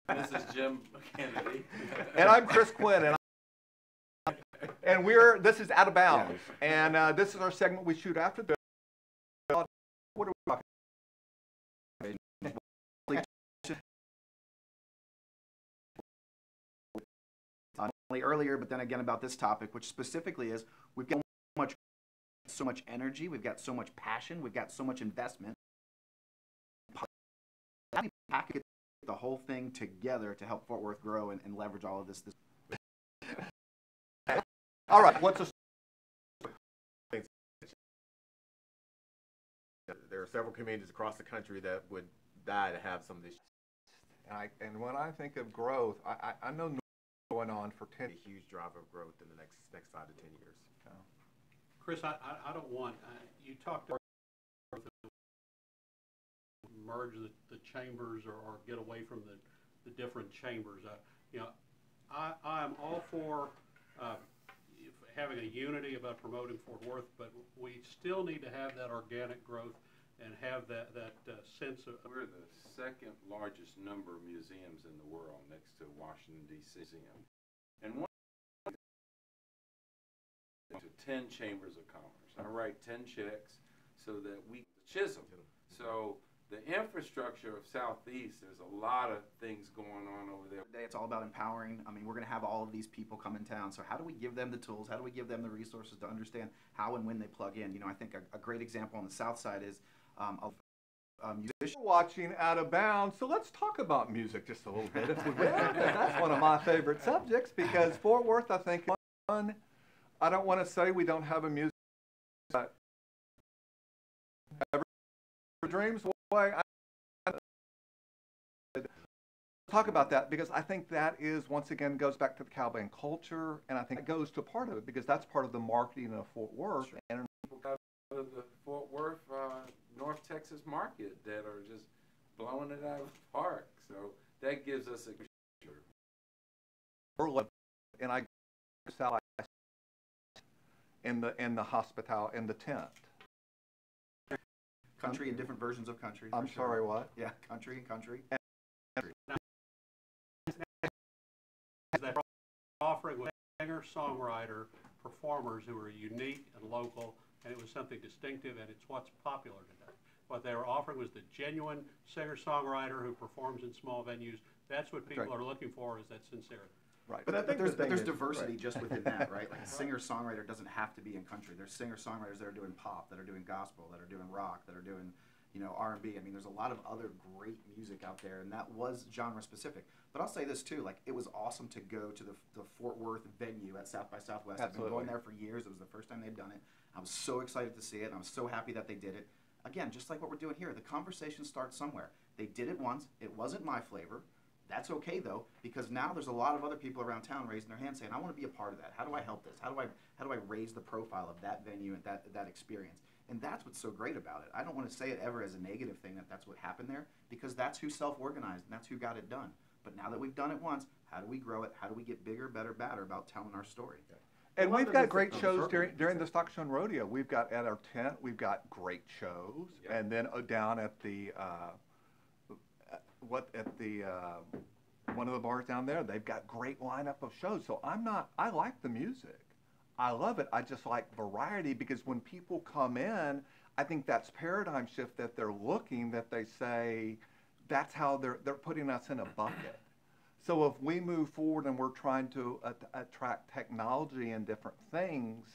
This is Jim Kennedy. And I'm Chris Quinn, and this is Out of Bounds, and this is our segment we shoot after the. What are we talking only earlier, but then again about this topic, which specifically is we've got so much energy, we've got so much passion, we've got so much investment. How do we package the whole thing together to help Fort Worth grow and leverage all of this? All right, what's a There are several communities across the country that would die to have some of these. and when I think of growth, I know going on for 10 A huge driver of growth in the next 5 to 10 years. Chris, I don't want, you talked about merge the chambers or get away from the different chambers. I am all for having a unity about promoting Fort Worth, but we still need to have that organic growth and have that sense of. We're the second largest number of museums in the world, next to Washington D.C. Museum, and one to 10 chambers of commerce. I write 10 checks so that we Chisholm. So the infrastructure of Southeast, there's a lot of things going on over there. Today it's all about empowering. I mean, we're going to have all of these people come in town. So how do we give them the tools? How do we give them the resources to understand how and when they plug in? You know, I think a great example on the south side is musicians watching Out of Bounds. So let's talk about music just a little bit, if we will. That's one of my favorite subjects because Fort Worth, I think, is fun. I don't want to say we don't have a music, but every dreams away. Talk about that because I think that is, once again, goes back to the cowband culture, and I think it goes to part of it because that's part of the marketing of Fort Worth. Sure. And people got the Fort Worth, North Texas market that are just blowing it out of the park. So that gives us a and I sell in the hospitality in the tent. Country and different versions of country. I'm sorry, what? Yeah, country and country. That offering with singer-songwriter performers who are unique and local, and it was something distinctive, and it's what's popular today. What they were offering was the genuine singer-songwriter who performs in small venues. That's what people are looking for, is that sincerity. Right. But there's diversity just within that, right? Like a singer-songwriter doesn't have to be in country. There's singer-songwriters that are doing pop, that are doing gospel, that are doing rock, that are doing, you know, R&B. I mean, there's a lot of other great music out there, and that was genre-specific. But I'll say this, too. Like, it was awesome to go to the Fort Worth venue at South by Southwest. Absolutely. I've been going there for years. It was the first time they'd done it. I was so excited to see it, and I was so happy that they did it. Again, just like what we're doing here, the conversation starts somewhere. They did it once. It wasn't my flavor. That's okay though, because now there's a lot of other people around town raising their hands saying, I want to be a part of that. How do I help this? How do I raise the profile of that venue and that experience? And that's what's so great about it. I don't want to say it ever as a negative thing that that's what happened there, because that's who self-organized and that's who got it done. But now that we've done it once, how do we grow it? How do we get bigger, better, badder about telling our story? And we've got great shows during the Stock Show and Rodeo. We've got at our tent, we've got great shows, and then down at the one of the bars down there, they've got great lineup of shows. So I like the music. I love it. I just like variety because when people come in, I think that's paradigm shift that they're looking, that they say that's how they're putting us in a bucket. So if we move forward and we're trying to attract technology and different things,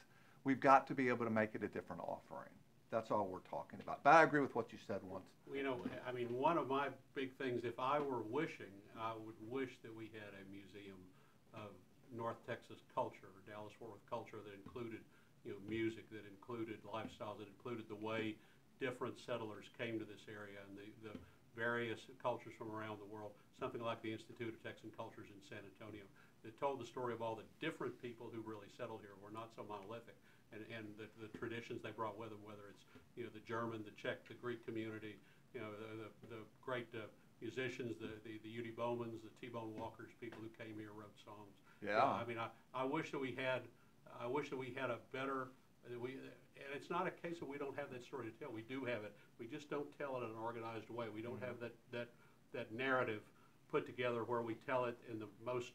we've got to be able to make it a different offering. That's all we're talking about. But I agree with what you said once. You know, I mean, one of my big things, if I were wishing, I would wish that we had a museum of North Texas culture, or Dallas-Fort Worth culture that included, you know, music, that included lifestyle, that included the way different settlers came to this area and the various cultures from around the world. Something like the Institute of Texan Cultures in San Antonio that told the story of all the different people who really settled here. We're not so monolithic. And the traditions they brought with them, whether it's, you know, the German, the Czech, the Greek community, you know, the great musicians, the Udi Bowmans, the T-Bone Walkers, people who came here, wrote songs. Yeah. I mean, I wish that we had a better. And it's not a case of we don't have that story to tell. We do have it. We just don't tell it in an organized way. We don't have that narrative put together where we tell it in the most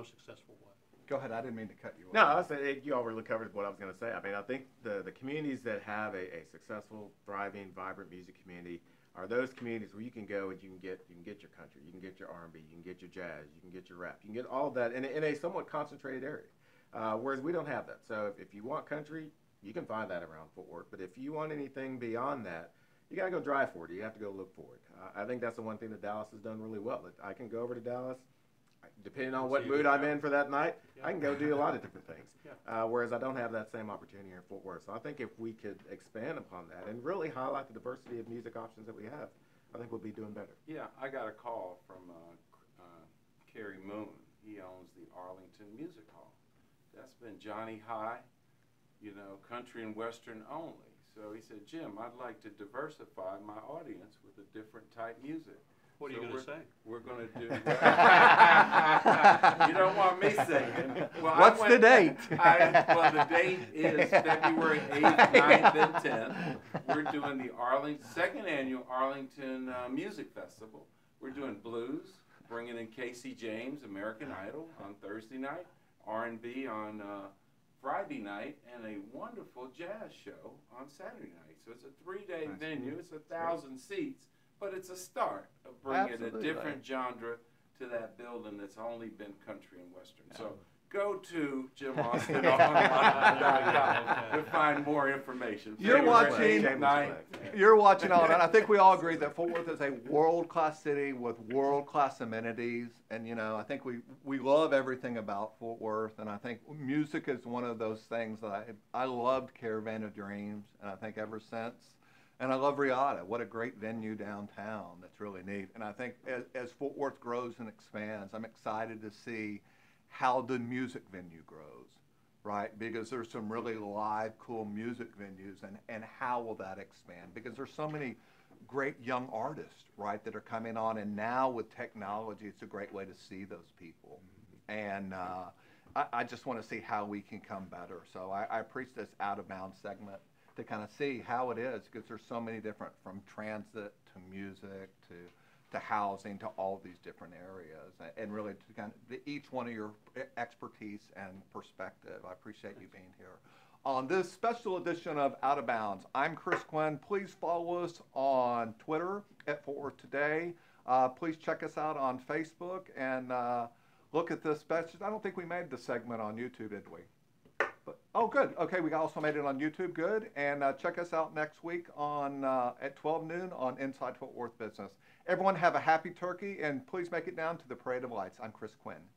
successful way. Go ahead. I didn't mean to cut you off. No, I was saying you all really covered what I was going to say. I mean, I think the communities that have a successful, thriving, vibrant music community are those communities where you can go and you can get your country, you can get your R&B, you can get your jazz, you can get your rap, you can get all of that in a somewhat concentrated area. Whereas we don't have that. So if you want country, you can find that around Fort Worth. But if you want anything beyond that, you got to go drive for it. You have to go look for it. I think that's the one thing that Dallas has done really well. That I can go over to Dallas, depending on what mood I'm in for that night, I can go do a lot of different things. Whereas I don't have that same opportunity here in Fort Worth. So I think if we could expand upon that and really highlight the diversity of music options that we have, I think we'll be doing better. Yeah, I got a call from Kerry Moon. He owns the Arlington Music Hall. That's been Johnny High, you know, country and western only. So he said, Jim, I'd like to diversify my audience with a different type music. What are you going to say? We're going to do You don't want me singing. Well, What's the date? Well, the date is February 8th, 9th, and 10th. We're doing the second annual Arlington Music Festival. We're doing blues, bringing in Casey James, American Idol, on Thursday night, R&B on Friday night, and a wonderful jazz show on Saturday night. So it's a 3-day venue. It's 1,000 seats. But it's a start of bringing a different genre to that building that's only been country and western. So go to JimAustinOnline.com to find more information. You're watching all that. I think we all agree that Fort Worth is a world-class city with world-class amenities. And, you know, I think we love everything about Fort Worth. And I think music is one of those things that I loved Caravan of Dreams. And I think ever since. And I love Riata. What a great venue downtown. That's really neat. And I think as Fort Worth grows and expands, I'm excited to see how the music venue grows, right? Because there's some really live, cool music venues, and how will that expand? Because there's so many great young artists, right, that are coming on, and now with technology, it's a great way to see those people. And I just want to see how we can come better. So I appreciate this Out of Bounds segment to kind of see how it is, because there's so many different, from transit to music to housing to all these different areas, and really to kind of each one of your expertise and perspective. I appreciate you being here on this special edition of Out of Bounds. I'm Chris Quinn. Please follow us on Twitter at Fort Worth Today. Please check us out on Facebook and look at this special. I don't think we made the segment on YouTube, did we? But, oh, good. Okay, we also made it on YouTube. Good. And check us out next week on at 12 noon on Inside Fort Worth Business. Everyone have a happy turkey, and please make it down to the Parade of Lights. I'm Chris Quinn.